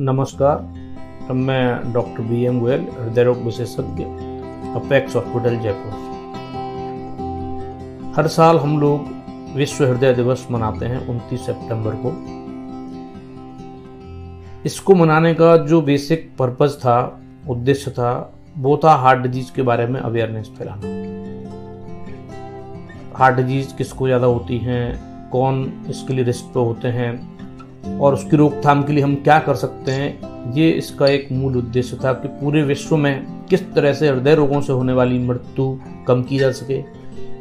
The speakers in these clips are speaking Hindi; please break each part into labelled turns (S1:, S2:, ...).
S1: नमस्कार, मैं डॉक्टर BM गोयल, हृदय रोग विशेषज्ञ, अपेक्स हॉस्पिटल जयपुर। हर साल हम लोग विश्व हृदय दिवस मनाते हैं 29 सितंबर को। इसको मनाने का जो बेसिक पर्पस था, उद्देश्य था, वो था हार्ट डिजीज के बारे में अवेयरनेस फैलाना। हार्ट डिजीज किसको ज़्यादा होती हैं, कौन इसके लिए रिस्क पे होते हैं और उसकी रोकथाम के लिए हम क्या कर सकते हैं, ये इसका एक मूल उद्देश्य था कि पूरे विश्व में किस तरह से हृदय रोगों से होने वाली मृत्यु कम की जा सके,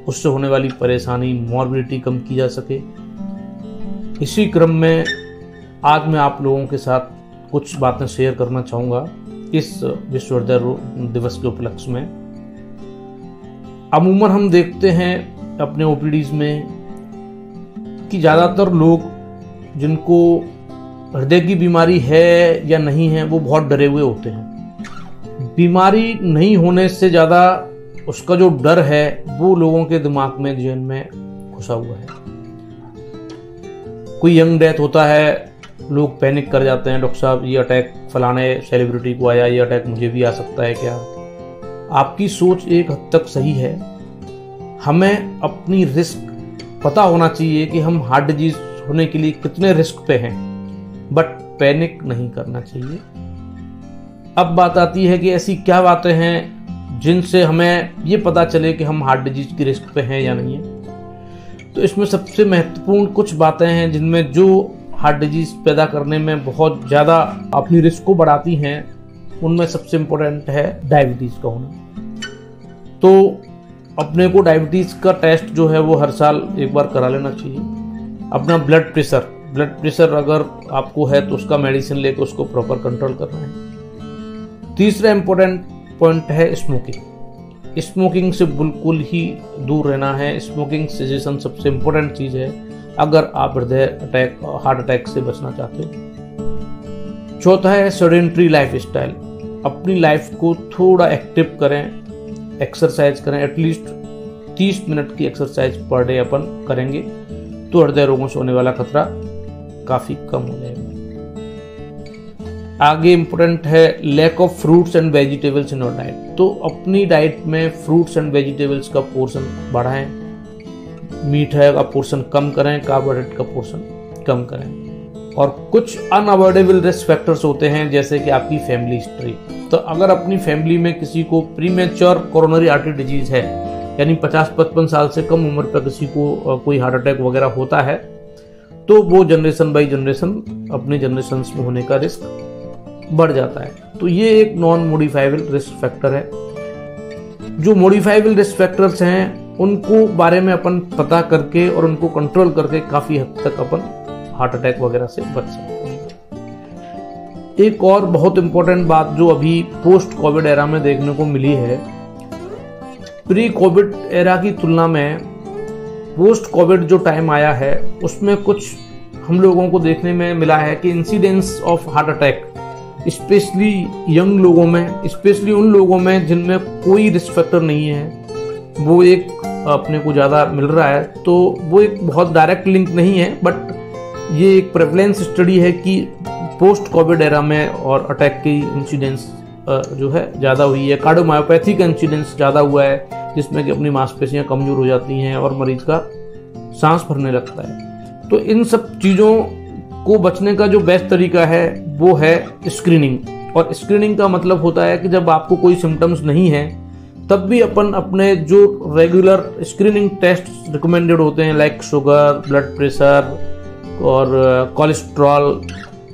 S1: उससे होने वाली परेशानी, मॉर्बिडिटी कम की जा सके। इसी क्रम में आज मैं आप लोगों के साथ कुछ बातें शेयर करना चाहूँगा इस विश्व हृदय दिवस के उपलक्ष्य में। अमूमन हम देखते हैं अपने OPDs में कि ज़्यादातर लोग जिनको हृदय की बीमारी है या नहीं है वो बहुत डरे हुए होते हैं। बीमारी नहीं होने से ज़्यादा उसका जो डर है वो लोगों के दिमाग में, जहन में घुसा हुआ है। कोई यंग डेथ होता है, लोग पैनिक कर जाते हैं, डॉक्टर साहब ये अटैक फलाने सेलिब्रिटी को आया, ये अटैक मुझे भी आ सकता है क्या। आपकी सोच एक हद तक सही है। हमें अपनी रिस्क पता होना चाहिए कि हम हार्ट डिजीज होने के लिए कितने रिस्क पे हैं, बट पैनिक नहीं करना चाहिए। अब बात आती है कि ऐसी क्या बातें हैं जिनसे हमें ये पता चले कि हम हार्ट डिजीज की रिस्क पे हैं या नहीं है। तो इसमें सबसे महत्वपूर्ण कुछ बातें हैं जिनमें जो हार्ट डिजीज पैदा करने में बहुत ज़्यादा अपनी रिस्क को बढ़ाती हैं, उनमें सबसे इम्पोर्टेंट है डायबिटीज़ का होना। तो अपने को डायबिटीज़ का टेस्ट जो है वो हर साल एक बार करा लेना चाहिए। अपना ब्लड प्रेशर अगर आपको है तो उसका मेडिसिन लेकर उसको प्रॉपर कंट्रोल करना है। तीसरा इम्पोर्टेंट पॉइंट है स्मोकिंग। स्मोकिंग से बिल्कुल ही दूर रहना है। स्मोकिंग सेसेशन सबसे इम्पोर्टेंट चीज़ है अगर आप हार्ट अटैक से बचना चाहते हो। चौथा है सेडेंटरी लाइफ स्टाइल। अपनी लाइफ को थोड़ा एक्टिव करें, एक्सरसाइज करें। एटलीस्ट 30 मिनट की एक्सरसाइज पर डे अपन करेंगे तो हृदय रोगों से होने वाला खतरा काफी कम हो जाएगा। आगे इम्पोर्टेंट है lack of fruits and vegetables in your diet. तो अपनी डाइट में फ्रूट्स एंड वेजिटेबल्स का पोर्शन बढ़ाएं, मीठा का पोर्शन कम करें, कार्बोहाइड्रेट का पोर्शन कम करें। और कुछ अनअवॉइडेबल रिस्क फैक्टर्स होते हैं जैसे कि आपकी फैमिली हिस्ट्री। तो अगर अपनी फैमिली में किसी को प्रीमेच्योर कोरोनरी आर्टरी डिजीज है, यानी 50-55 साल से कम उम्र पर किसी को कोई हार्ट अटैक वगैरह होता है, तो वो जनरेशन बाई जनरेशन अपने जनरेशन में होने का रिस्क बढ़ जाता है। तो ये एक नॉन मॉडिफाइबल रिस्क फैक्टर है। जो मॉडिफाइबल रिस्क फैक्टर्स हैं उनको बारे में अपन पता करके और उनको कंट्रोल करके काफ़ी हद तक अपन हार्ट अटैक वगैरह से बच सकते हैं। एक और बहुत इंपॉर्टेंट बात जो अभी पोस्ट कोविड एरा में देखने को मिली है, प्री कोविड एरा की तुलना में पोस्ट कोविड जो टाइम आया है उसमें कुछ हम लोगों को देखने में मिला है कि incidence of heart attack specially young लोगों में, स्पेशली उन लोगों में जिनमें कोई रिस्क फैक्टर नहीं है, वो एक अपने को ज़्यादा मिल रहा है। तो वो एक बहुत डायरेक्ट लिंक नहीं है, बट ये एक प्रेवलेंस स्टडी है कि पोस्ट कोविड एरा में और अटैक की इंसिडेंस जो है ज़्यादा हुई है। कार्डियोमायोपैथी का इंसिडेंस ज़्यादा हुआ है जिसमें कि अपनी मांसपेशियां कमज़ोर हो जाती हैं और मरीज का सांस भरने लगता है। तो इन सब चीज़ों को बचने का जो बेस्ट तरीका है वो है स्क्रीनिंग। और स्क्रीनिंग का मतलब होता है कि जब आपको कोई सिम्टम्स नहीं है तब भी अपन अपने जो रेगुलर स्क्रीनिंग टेस्ट रिकमेंडेड होते हैं, लाइक शुगर, ब्लड प्रेशर और कोलेस्ट्रॉल,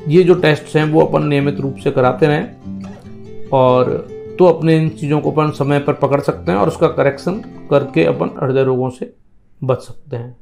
S1: ये जो टेस्ट हैं वो अपन नियमित रूप से कराते रहें और तो अपने इन चीज़ों को अपन समय पर पकड़ सकते हैं और उसका करेक्शन करके अपन हृदय रोगों से बच सकते हैं।